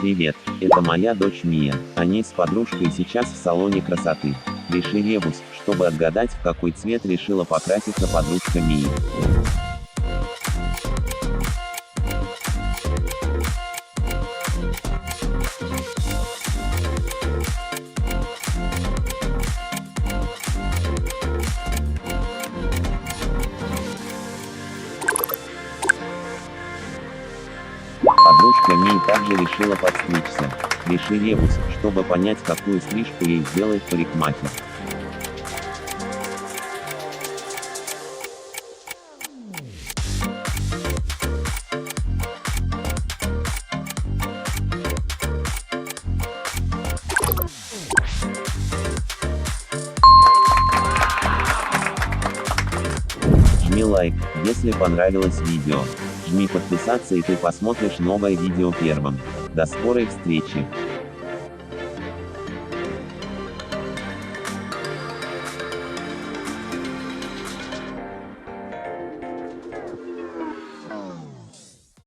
Привет, это моя дочь Мия. Они с подружкой сейчас в салоне красоты. Реши ребус, чтобы отгадать, в какой цвет решила покраситься подружка Мии. Подружка Мии также решила подстричься. Реши ребус, чтобы понять, какую стрижку ей сделает парикмахер. Жми лайк, если понравилось видео. Жми подписаться, и ты посмотришь новое видео первым. До скорой встречи!